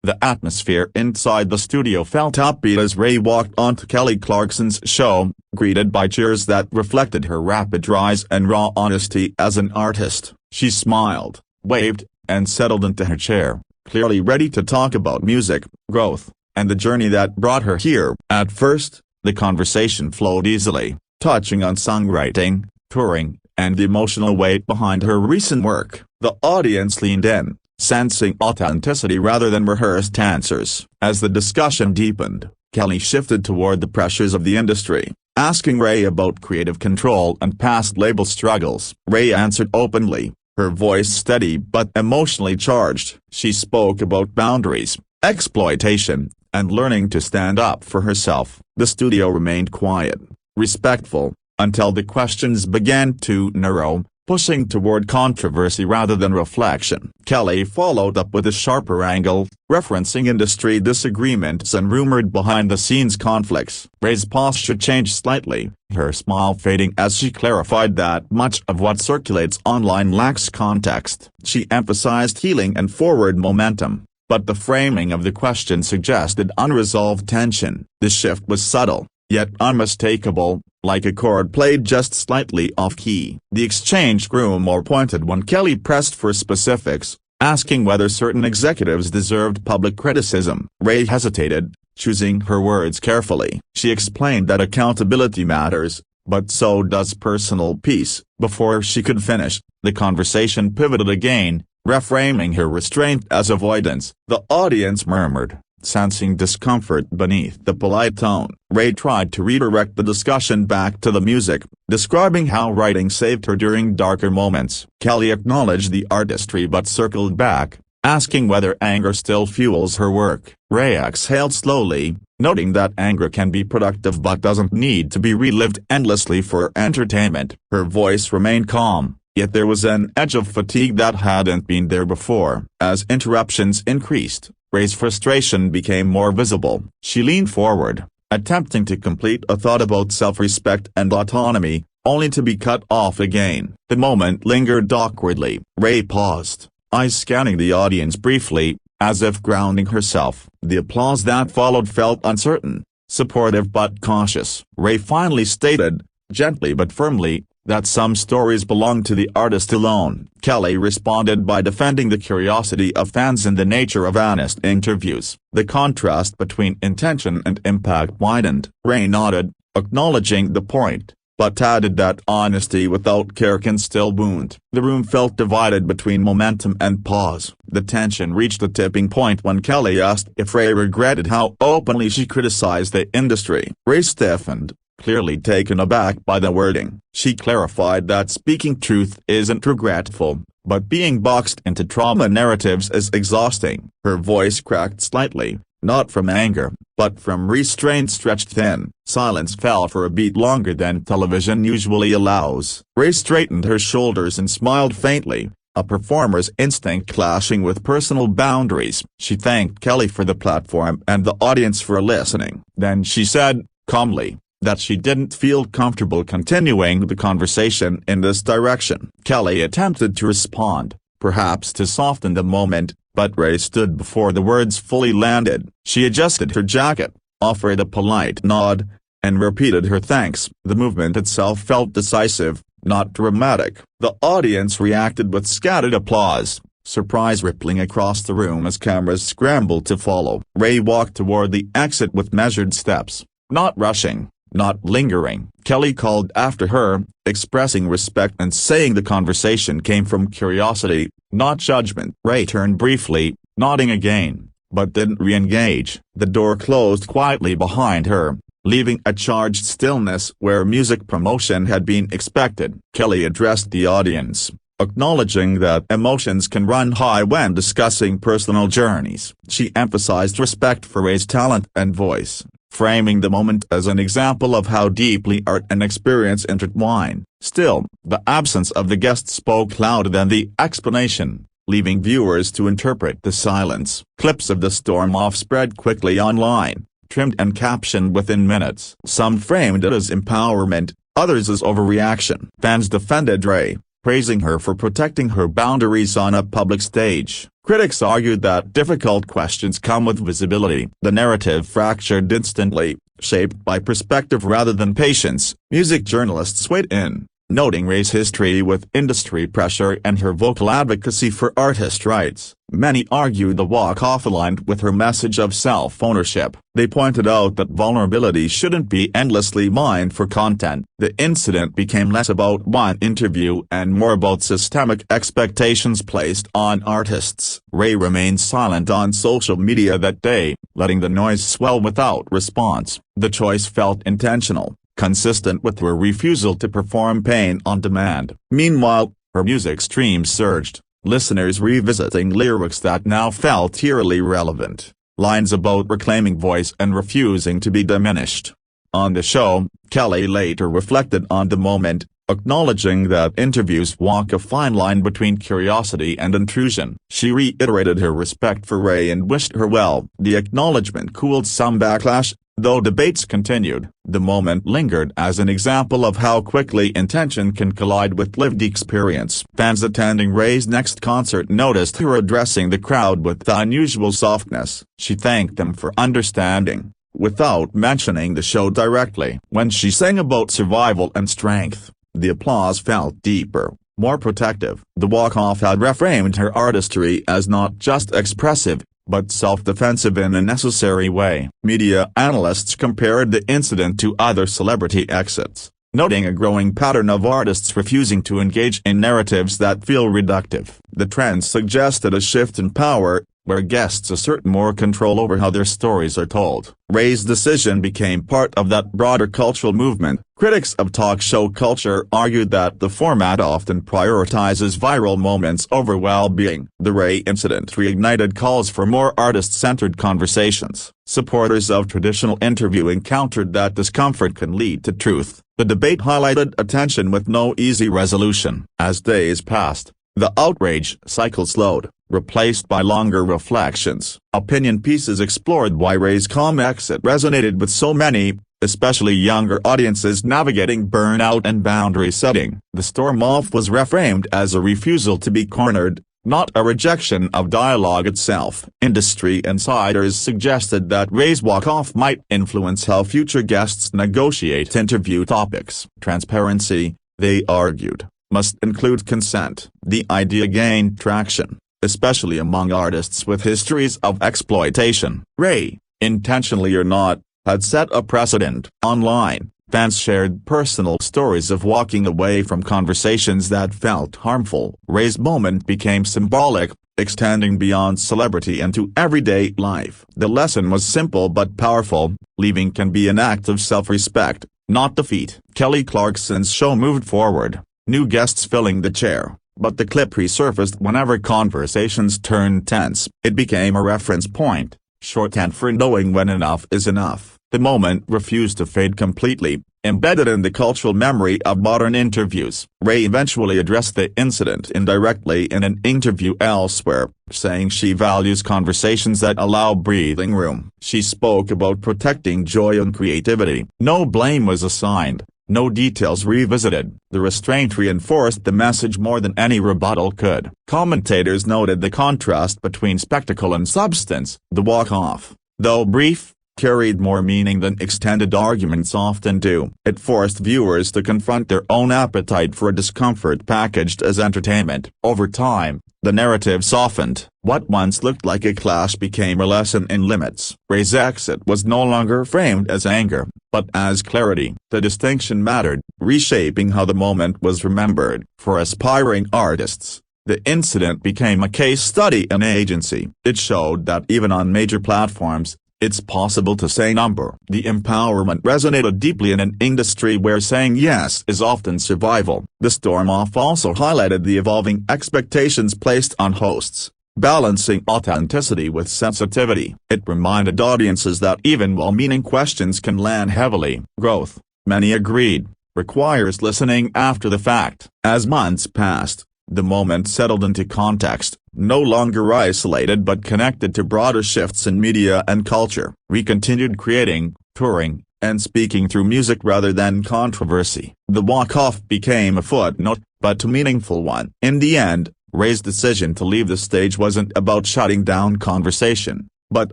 The atmosphere inside the studio felt upbeat as Raye walked onto Kelly Clarkson's show, greeted by cheers that reflected her rapid rise and raw honesty as an artist. She smiled, waved, and settled into her chair, clearly ready to talk about music, growth, and the journey that brought her here. At first, the conversation flowed easily, touching on songwriting, touring, and the emotional weight behind her recent work. The audience leaned in, sensing authenticity rather than rehearsed answers. As the discussion deepened, Kelly shifted toward the pressures of the industry, asking Raye about creative control and past label struggles. Raye answered openly, her voice steady but emotionally charged. She spoke about boundaries, exploitation, and learning to stand up for herself. The studio remained quiet, respectful, until the questions began to narrow, pushing toward controversy rather than reflection. Kelly followed up with a sharper angle, referencing industry disagreements and rumored behind-the-scenes conflicts. Raye's posture changed slightly, her smile fading as she clarified that much of what circulates online lacks context. She emphasized healing and forward momentum, but the framing of the question suggested unresolved tension. The shift was subtle, yet unmistakable, like a chord played just slightly off-key. The exchange grew more pointed when Kelly pressed for specifics, asking whether certain executives deserved public criticism. Raye hesitated, choosing her words carefully. She explained that accountability matters, but so does personal peace. Before she could finish, the conversation pivoted again, reframing her restraint as avoidance. The audience murmured, sensing discomfort beneath the polite tone. Raye tried to redirect the discussion back to the music, describing how writing saved her during darker moments. Kelly acknowledged the artistry but circled back, asking whether anger still fuels her work. Raye exhaled slowly, noting that anger can be productive but doesn't need to be relived endlessly for entertainment. Her voice remained calm, yet there was an edge of fatigue that hadn't been there before. As interruptions increased, Raye's frustration became more visible. She leaned forward, attempting to complete a thought about self-respect and autonomy, only to be cut off again. The moment lingered awkwardly. Raye paused, eyes scanning the audience briefly, as if grounding herself. The applause that followed felt uncertain, supportive but cautious. Raye finally stated, gently but firmly, that some stories belong to the artist alone. Kelly responded by defending the curiosity of fans and the nature of honest interviews. The contrast between intention and impact widened. Raye nodded, acknowledging the point, but added that honesty without care can still wound. The room felt divided between momentum and pause. The tension reached a tipping point when Kelly asked if Raye regretted how openly she criticized the industry. Raye stiffened, clearly taken aback by the wording. She clarified that speaking truth isn't regretful, but being boxed into trauma narratives is exhausting. Her voice cracked slightly, not from anger, but from restraint stretched thin. Silence fell for a beat longer than television usually allows. Raye straightened her shoulders and smiled faintly, a performer's instinct clashing with personal boundaries. She thanked Kelly for the platform and the audience for listening. Then she said, calmly, that she didn't feel comfortable continuing the conversation in this direction. Kelly attempted to respond, perhaps to soften the moment, but Raye stood before the words fully landed. She adjusted her jacket, offered a polite nod, and repeated her thanks. The movement itself felt decisive, not dramatic. The audience reacted with scattered applause, surprise rippling across the room as cameras scrambled to follow. Raye walked toward the exit with measured steps, not rushing, not lingering. Kelly called after her, expressing respect and saying the conversation came from curiosity, not judgment. Raye turned briefly, nodding again, but didn't re-engage. The door closed quietly behind her, leaving a charged stillness where music promotion had been expected. Kelly addressed the audience, acknowledging that emotions can run high when discussing personal journeys. She emphasized respect for Raye's talent and voice, framing the moment as an example of how deeply art and experience intertwine. Still, the absence of the guest spoke louder than the explanation, leaving viewers to interpret the silence. Clips of the storm-off spread quickly online, trimmed and captioned within minutes. Some framed it as empowerment, others as overreaction. Fans defended Raye, praising her for protecting her boundaries on a public stage. Critics argued that difficult questions come with visibility. The narrative fractured instantly, shaped by perspective rather than patience. Music journalists weighed in, noting Raye's history with industry pressure and her vocal advocacy for artist rights. Many argued the walk-off aligned with her message of self-ownership. They pointed out that vulnerability shouldn't be endlessly mined for content. The incident became less about one interview and more about systemic expectations placed on artists. Raye remained silent on social media that day, letting the noise swell without response. The choice felt intentional, consistent with her refusal to perform pain on demand. Meanwhile, her music streams surged, listeners revisiting lyrics that now felt eerily relevant, lines about reclaiming voice and refusing to be diminished. On the show, Kelly later reflected on the moment, acknowledging that interviews walk a fine line between curiosity and intrusion. She reiterated her respect for Raye and wished her well. The acknowledgement cooled some backlash, though debates continued. The moment lingered as an example of how quickly intention can collide with lived experience. Fans attending Raye's next concert noticed her addressing the crowd with unusual softness. She thanked them for understanding, without mentioning the show directly. When she sang about survival and strength, the applause felt deeper, more protective. The walk-off had reframed her artistry as not just expressive, but self-defensive in a necessary way. Media analysts compared the incident to other celebrity exits, noting a growing pattern of artists refusing to engage in narratives that feel reductive. The trend suggested a shift in power, where guests assert more control over how their stories are told. Raye's decision became part of that broader cultural movement. Critics of talk show culture argued that the format often prioritizes viral moments over well-being. The Raye incident reignited calls for more artist-centered conversations. Supporters of traditional interviewing countered that discomfort can lead to truth. The debate highlighted a tension with no easy resolution. As days passed, the outrage cycle slowed, replaced by longer reflections. Opinion pieces explored why Raye's calm exit resonated with so many, especially younger audiences navigating burnout and boundary setting. The storm-off was reframed as a refusal to be cornered, not a rejection of dialogue itself. Industry insiders suggested that Raye's walk-off might influence how future guests negotiate interview topics. Transparency, they argued, must include consent. The idea gained traction, especially among artists with histories of exploitation. Raye, intentionally or not, had set a precedent. Online, fans shared personal stories of walking away from conversations that felt harmful. Raye's moment became symbolic, extending beyond celebrity into everyday life. The lesson was simple but powerful: leaving can be an act of self-respect, not defeat. Kelly Clarkson's show moved forward, new guests filling the chair, but the clip resurfaced whenever conversations turned tense. It became a reference point, shorthand for knowing when enough is enough. The moment refused to fade completely, embedded in the cultural memory of modern interviews. Raye eventually addressed the incident indirectly in an interview elsewhere, saying she values conversations that allow breathing room. She spoke about protecting joy and creativity. No blame was assigned, no details revisited. The restraint reinforced the message more than any rebuttal could. Commentators noted the contrast between spectacle and substance. The walk-off, though brief, carried more meaning than extended arguments often do. It forced viewers to confront their own appetite for discomfort packaged as entertainment. Over time, the narrative softened. What once looked like a clash became a lesson in limits. Raye's exit was no longer framed as anger, but as clarity. The distinction mattered, reshaping how the moment was remembered. For aspiring artists, the incident became a case study in agency. It showed that even on major platforms, it's possible to say number. The empowerment resonated deeply in an industry where saying yes is often survival. The storm-off also highlighted the evolving expectations placed on hosts, balancing authenticity with sensitivity. It reminded audiences that even well-meaning questions can land heavily. Growth, many agreed, requires listening after the fact. As months passed, the moment settled into context, no longer isolated but connected to broader shifts in media and culture. We continued creating, touring, and speaking through music rather than controversy. The walk-off became a footnote, but a meaningful one. In the end, Raye's decision to leave the stage wasn't about shutting down conversation, but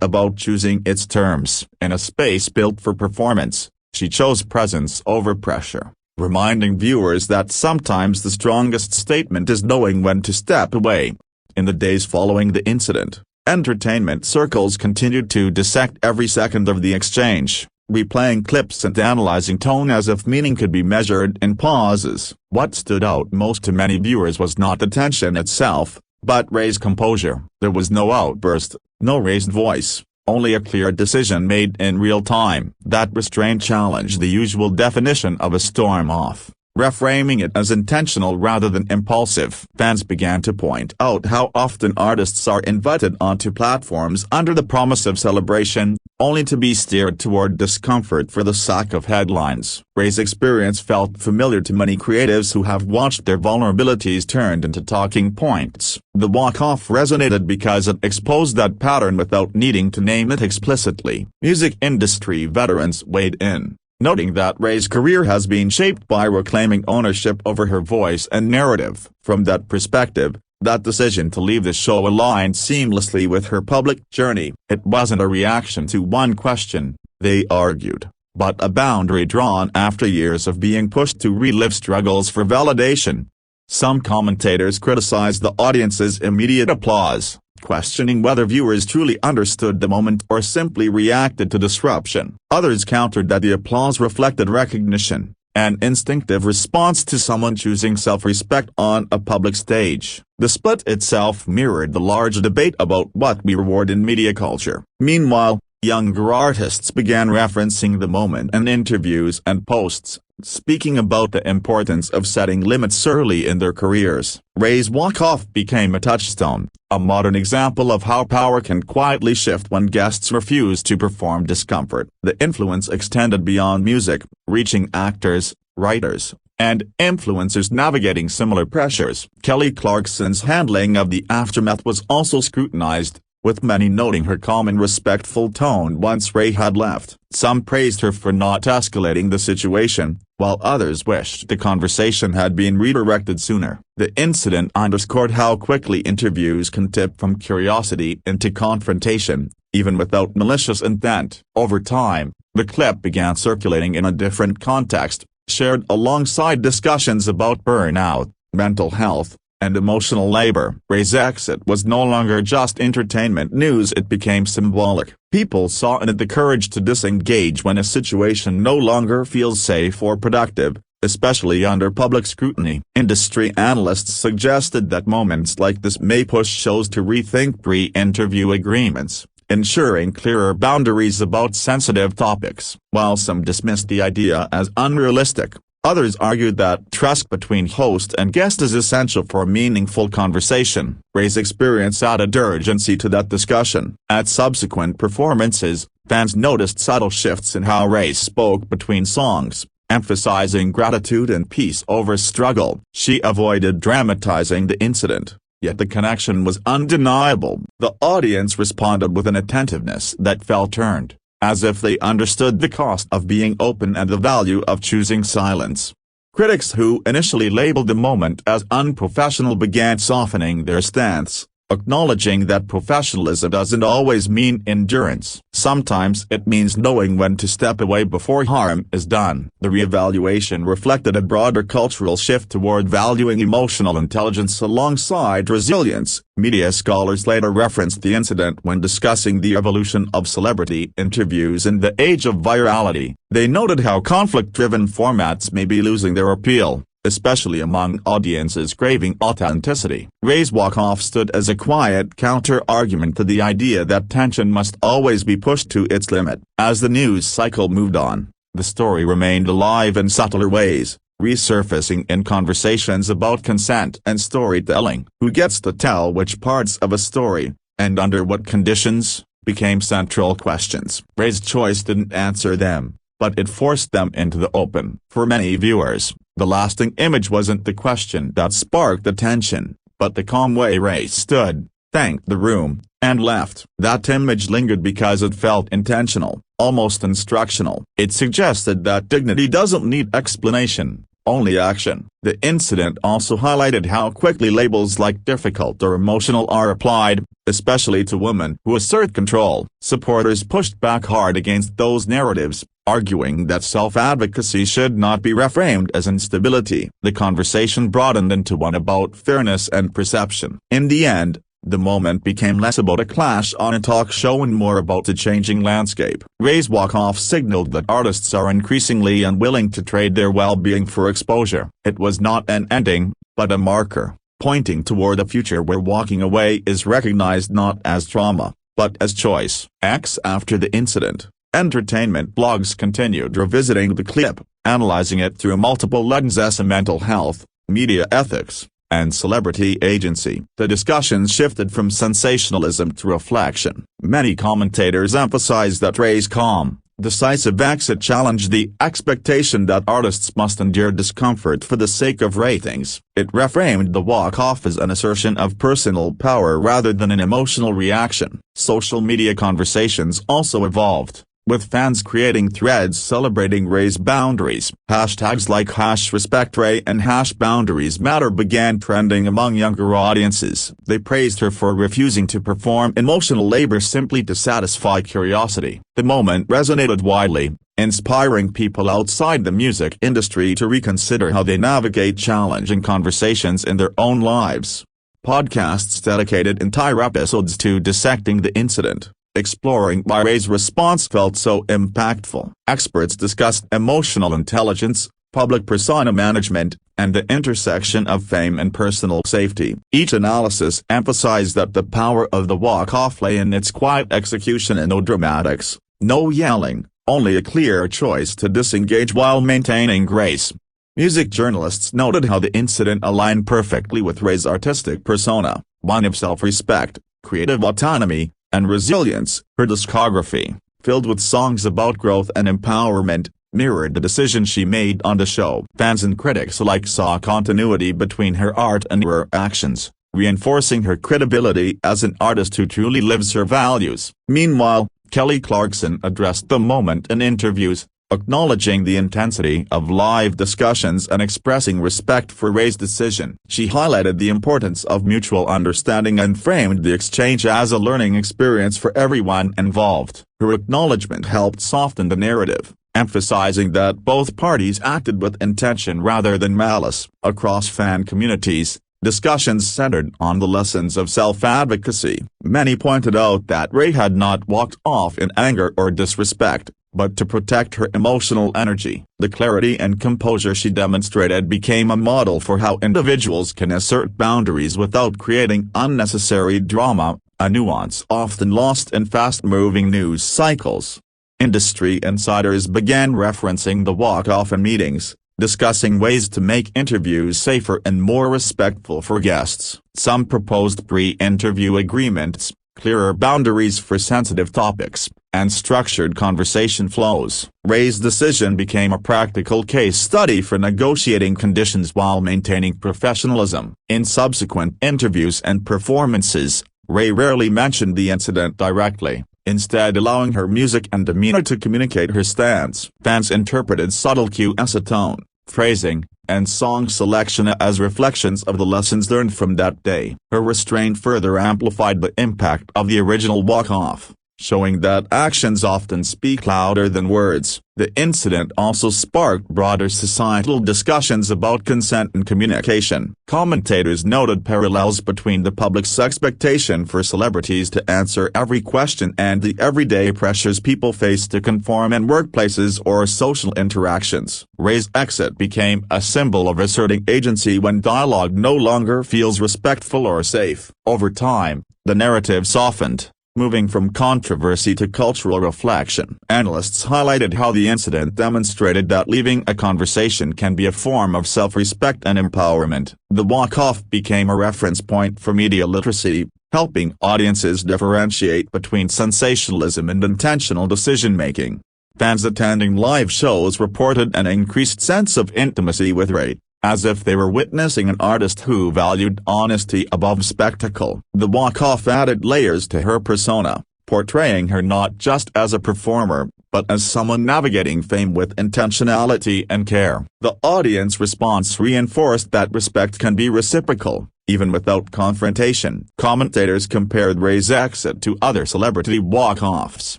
about choosing its terms. In a space built for performance, she chose presence over pressure, reminding viewers that sometimes the strongest statement is knowing when to step away. In the days following the incident, entertainment circles continued to dissect every second of the exchange, replaying clips and analyzing tone as if meaning could be measured in pauses. What stood out most to many viewers was not the tension itself, but Raye's composure. There was no outburst, no raised voice, only a clear decision made in real time. That restraint challenged the usual definition of a storm-off, reframing it as intentional rather than impulsive. Fans began to point out how often artists are invited onto platforms under the promise of celebration, only to be steered toward discomfort for the sake of headlines. Raye's experience felt familiar to many creatives who have watched their vulnerabilities turned into talking points. The walk-off resonated because it exposed that pattern without needing to name it explicitly. Music industry veterans weighed in, noting that Raye's career has been shaped by reclaiming ownership over her voice and narrative. From that perspective, that decision to leave the show aligned seamlessly with her public journey. It wasn't a reaction to one question, they argued, but a boundary drawn after years of being pushed to relive struggles for validation. Some commentators criticized the audience's immediate applause, questioning whether viewers truly understood the moment or simply reacted to disruption. Others countered that the applause reflected recognition, an instinctive response to someone choosing self-respect on a public stage. The split itself mirrored the larger debate about what we reward in media culture. Meanwhile, younger artists began referencing the moment in interviews and posts, speaking about the importance of setting limits early in their careers. Raye's walk-off became a touchstone, a modern example of how power can quietly shift when guests refuse to perform discomfort. The influence extended beyond music, reaching actors, writers, and influencers navigating similar pressures. Kelly Clarkson's handling of the aftermath was also scrutinized, with many noting her calm and respectful tone once Raye had left. Some praised her for not escalating the situation, while others wished the conversation had been redirected sooner. The incident underscored how quickly interviews can tip from curiosity into confrontation, even without malicious intent. Over time, the clip began circulating in a different context, shared alongside discussions about burnout, mental health, and emotional labor. Raye's exit was no longer just entertainment news, it became symbolic. People saw in it the courage to disengage when a situation no longer feels safe or productive, especially under public scrutiny. Industry analysts suggested that moments like this may push shows to rethink pre-interview agreements, ensuring clearer boundaries about sensitive topics. While some dismissed the idea as unrealistic, others argued that trust between host and guest is essential for meaningful conversation. Raye's experience added urgency to that discussion. At subsequent performances, fans noticed subtle shifts in how Raye spoke between songs, emphasizing gratitude and peace over struggle. She avoided dramatizing the incident, yet the connection was undeniable. The audience responded with an attentiveness that felt earned, as if they understood the cost of being open and the value of choosing silence. Critics who initially labeled the moment as unprofessional began softening their stance, acknowledging that professionalism doesn't always mean endurance. Sometimes it means knowing when to step away before harm is done. The reevaluation reflected a broader cultural shift toward valuing emotional intelligence alongside resilience. Media scholars later referenced the incident when discussing the evolution of celebrity interviews in the age of virality. They noted how conflict-driven formats may be losing their appeal, especially among audiences craving authenticity. Raye's walk-off stood as a quiet counter-argument to the idea that tension must always be pushed to its limit. As the news cycle moved on, the story remained alive in subtler ways, resurfacing in conversations about consent and storytelling. Who gets to tell which parts of a story, and under what conditions, became central questions. Raye's choice didn't answer them, but it forced them into the open. For many viewers, the lasting image wasn't the question that sparked attention, but the calm way Raye stood, thanked the room, and left. That image lingered because it felt intentional, almost instructional. It suggested that dignity doesn't need explanation, only action. The incident also highlighted how quickly labels like difficult or emotional are applied, especially to women who assert control. Supporters pushed back hard against those narratives, arguing that self-advocacy should not be reframed as instability. The conversation broadened into one about fairness and perception. In the end, the moment became less about a clash on a talk show and more about the changing landscape. Raye's walk-off signaled that artists are increasingly unwilling to trade their well-being for exposure. It was not an ending, but a marker, pointing toward a future where walking away is recognized not as trauma, but as choice. After the incident, entertainment blogs continued revisiting the clip, analyzing it through multiple lenses: mental health, media ethics, and celebrity agency. The discussions shifted from sensationalism to reflection. Many commentators emphasized that Raye's calm, decisive exit challenged the expectation that artists must endure discomfort for the sake of ratings. It reframed the walk-off as an assertion of personal power rather than an emotional reaction. Social media conversations also evolved, with fans creating threads celebrating Raye's boundaries. Hashtags like #RespectRaye and #BoundariesMatter began trending among younger audiences. They praised her for refusing to perform emotional labor simply to satisfy curiosity. The moment resonated widely, inspiring people outside the music industry to reconsider how they navigate challenging conversations in their own lives. Podcasts dedicated entire episodes to dissecting the incident, exploring why Raye's response felt so impactful. Experts discussed emotional intelligence, public persona management, and the intersection of fame and personal safety. Each analysis emphasized that the power of the walk-off lay in its quiet execution and no dramatics, no yelling, only a clear choice to disengage while maintaining grace. Music journalists noted how the incident aligned perfectly with Raye's artistic persona, one of self-respect, creative autonomy, and resilience. Her discography, filled with songs about growth and empowerment, mirrored the decision she made on the show. Fans and critics alike saw continuity between her art and her actions, reinforcing her credibility as an artist who truly lives her values. Meanwhile, Kelly Clarkson addressed the moment in interviews, acknowledging the intensity of live discussions and expressing respect for Raye's decision. She highlighted the importance of mutual understanding and framed the exchange as a learning experience for everyone involved. Her acknowledgement helped soften the narrative, emphasizing that both parties acted with intention rather than malice. Across fan communities, discussions centered on the lessons of self-advocacy. Many pointed out that Raye had not walked off in anger or disrespect, but to protect her emotional energy. The clarity and composure she demonstrated became a model for how individuals can assert boundaries without creating unnecessary drama, a nuance often lost in fast-moving news cycles. Industry insiders began referencing the walk-off in meetings, discussing ways to make interviews safer and more respectful for guests. Some proposed pre-interview agreements, clearer boundaries for sensitive topics, and structured conversation flows. Raye's decision became a practical case study for negotiating conditions while maintaining professionalism. In subsequent interviews and performances, Raye rarely mentioned the incident directly, instead allowing her music and demeanor to communicate her stance. Fans interpreted subtle cues as a tone, phrasing, and song selection as reflections of the lessons learned from that day. Her restraint further amplified the impact of the original walk-off, showing that actions often speak louder than words. The incident also sparked broader societal discussions about consent and communication. Commentators noted parallels between the public's expectation for celebrities to answer every question and the everyday pressures people face to conform in workplaces or social interactions. Raye's exit became a symbol of asserting agency when dialogue no longer feels respectful or safe. Over time, the narrative softened, moving from controversy to cultural reflection. Analysts highlighted how the incident demonstrated that leaving a conversation can be a form of self-respect and empowerment. The walk-off became a reference point for media literacy, helping audiences differentiate between sensationalism and intentional decision-making. Fans attending live shows reported an increased sense of intimacy with Raye, as if they were witnessing an artist who valued honesty above spectacle. The walk-off added layers to her persona, portraying her not just as a performer, but as someone navigating fame with intentionality and care. The audience response reinforced that respect can be reciprocal, even without confrontation. Commentators compared Raye's exit to other celebrity walk-offs,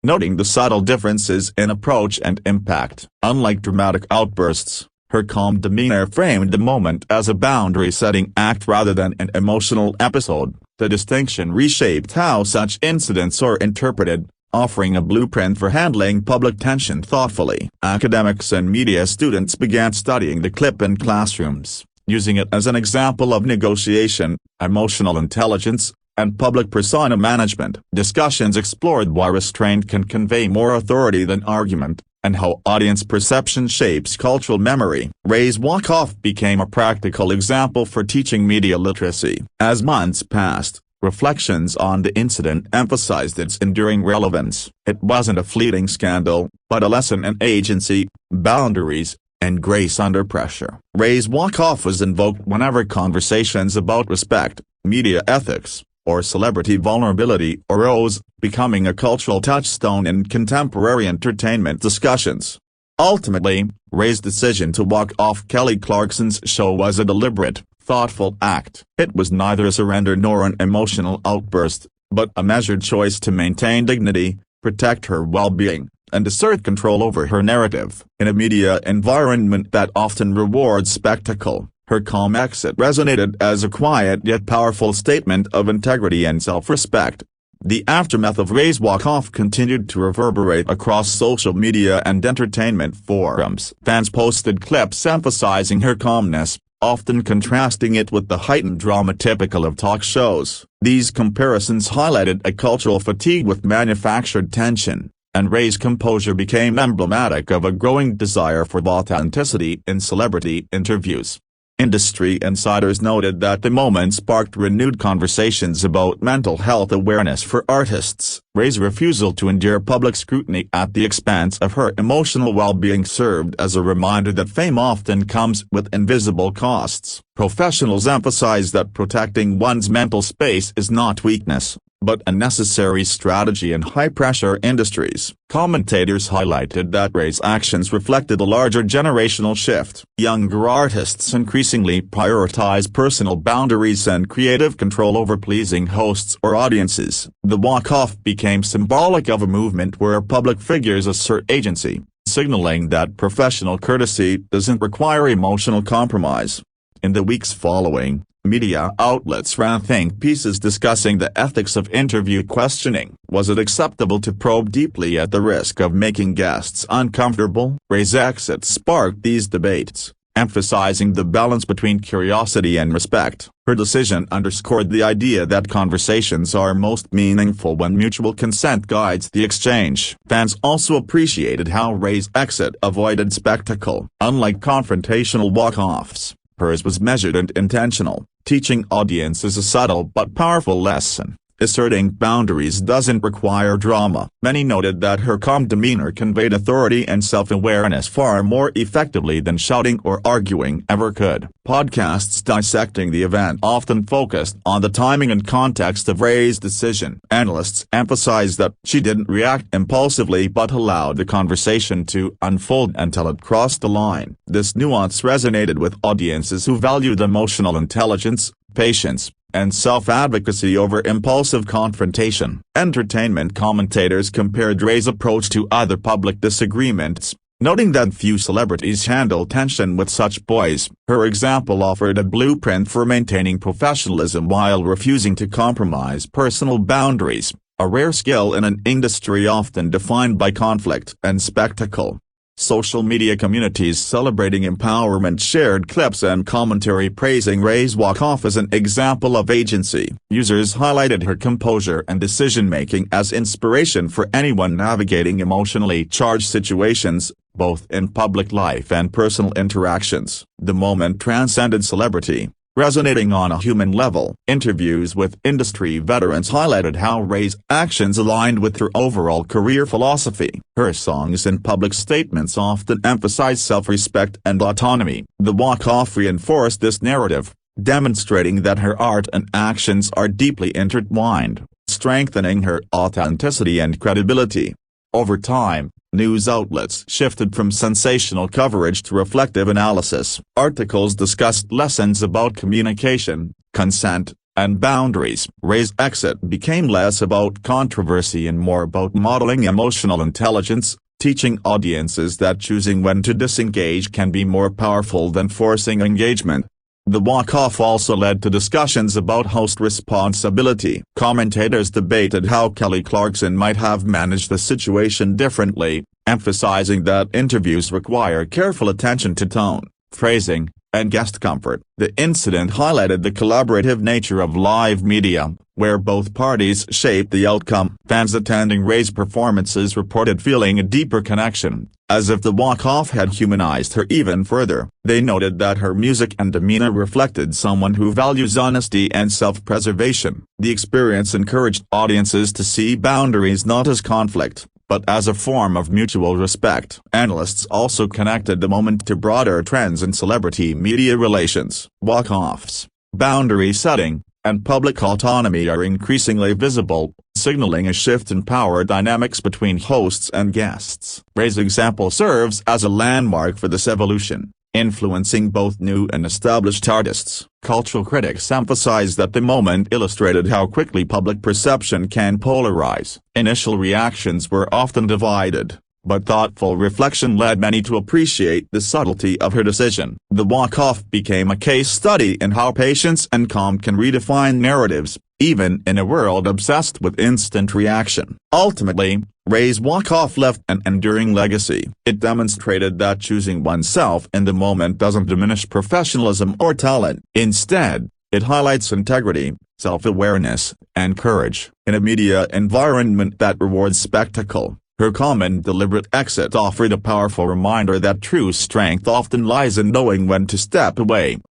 noting the subtle differences in approach and impact. Unlike dramatic outbursts, her calm demeanor framed the moment as a boundary-setting act rather than an emotional episode. The distinction reshaped how such incidents are interpreted, offering a blueprint for handling public tension thoughtfully. Academics and media students began studying the clip in classrooms, using it as an example of negotiation, emotional intelligence, and public persona management. Discussions explored why restraint can convey more authority than argument, and how audience perception shapes cultural memory. Raye's walk-off became a practical example for teaching media literacy. As months passed, reflections on the incident emphasized its enduring relevance. It wasn't a fleeting scandal, but a lesson in agency, boundaries, and grace under pressure. Raye's walk-off was invoked whenever conversations about respect, media ethics, or celebrity vulnerability arose, becoming a cultural touchstone in contemporary entertainment discussions. Ultimately, Raye's decision to walk off Kelly Clarkson's show was a deliberate, thoughtful act. It was neither a surrender nor an emotional outburst, but a measured choice to maintain dignity, protect her well-being, and assert control over her narrative. In a media environment that often rewards spectacle, her calm exit resonated as a quiet yet powerful statement of integrity and self-respect. The aftermath of Raye's walk-off continued to reverberate across social media and entertainment forums. Fans posted clips emphasizing her calmness, often contrasting it with the heightened drama typical of talk shows. These comparisons highlighted a cultural fatigue with manufactured tension, and Raye's composure became emblematic of a growing desire for authenticity in celebrity interviews. Industry insiders noted that the moment sparked renewed conversations about mental health awareness for artists. Raye's refusal to endure public scrutiny at the expense of her emotional well-being served as a reminder that fame often comes with invisible costs. Professionals emphasize that protecting one's mental space is not weakness, but a necessary strategy in high-pressure industries. Commentators highlighted that Raye's actions reflected a larger generational shift. Younger artists increasingly prioritize personal boundaries and creative control over pleasing hosts or audiences. The walk-off became symbolic of a movement where public figures assert agency, signaling that professional courtesy doesn't require emotional compromise. In the weeks following, media outlets ran think pieces discussing the ethics of interview questioning. Was it acceptable to probe deeply at the risk of making guests uncomfortable? Raye's exit sparked these debates, emphasizing the balance between curiosity and respect. Her decision underscored the idea that conversations are most meaningful when mutual consent guides the exchange. Fans also appreciated how Raye's exit avoided spectacle. Unlike confrontational walk-offs, hers was measured and intentional, teaching audiences a subtle but powerful lesson. Asserting boundaries doesn't require drama. Many noted that her calm demeanor conveyed authority and self-awareness far more effectively than shouting or arguing ever could. Podcasts dissecting the event often focused on the timing and context of Raye's decision. Analysts emphasized that she didn't react impulsively but allowed the conversation to unfold until it crossed the line. This nuance resonated with audiences who valued emotional intelligence, patience, and self-advocacy over impulsive confrontation. Entertainment commentators compared Raye's approach to other public disagreements, noting that few celebrities handle tension with such poise. Her example offered a blueprint for maintaining professionalism while refusing to compromise personal boundaries, a rare skill in an industry often defined by conflict and spectacle. Social media communities celebrating empowerment shared clips and commentary praising Raye's walk-off as an example of agency. Users highlighted her composure and decision-making as inspiration for anyone navigating emotionally charged situations, both in public life and personal interactions. The moment transcended celebrity, resonating on a human level. Interviews with industry veterans highlighted how Raye's actions aligned with her overall career philosophy. Her songs and public statements often emphasize self-respect and autonomy. The walk-off reinforced this narrative, demonstrating that her art and actions are deeply intertwined, strengthening her authenticity and credibility. Over time, news outlets shifted from sensational coverage to reflective analysis. Articles discussed lessons about communication, consent, and boundaries. Raye's exit became less about controversy and more about modeling emotional intelligence, teaching audiences that choosing when to disengage can be more powerful than forcing engagement. The walk-off also led to discussions about host responsibility. Commentators debated how Kelly Clarkson might have managed the situation differently, emphasizing that interviews require careful attention to tone, phrasing, and guest comfort. The incident highlighted the collaborative nature of live media, where both parties shaped the outcome. Fans attending Raye's performances reported feeling a deeper connection, as if the walk-off had humanized her even further. They noted that her music and demeanor reflected someone who values honesty and self-preservation. The experience encouraged audiences to see boundaries not as conflict, but as a form of mutual respect. Analysts also connected the moment to broader trends in celebrity-media relations. Walk-offs, boundary setting, and public autonomy are increasingly visible, signaling a shift in power dynamics between hosts and guests. Raye's example serves as a landmark for this evolution, influencing both new and established artists. Cultural critics emphasize that the moment illustrated how quickly public perception can polarize. Initial reactions were often divided, but thoughtful reflection led many to appreciate the subtlety of her decision. The walk-off became a case study in how patience and calm can redefine narratives, even in a world obsessed with instant reaction. Ultimately, Raye's walk-off left an enduring legacy. It demonstrated that choosing oneself in the moment doesn't diminish professionalism or talent. Instead, it highlights integrity, self-awareness, and courage. In a media environment that rewards spectacle, her calm and deliberate exit offered a powerful reminder that true strength often lies in knowing when to step away.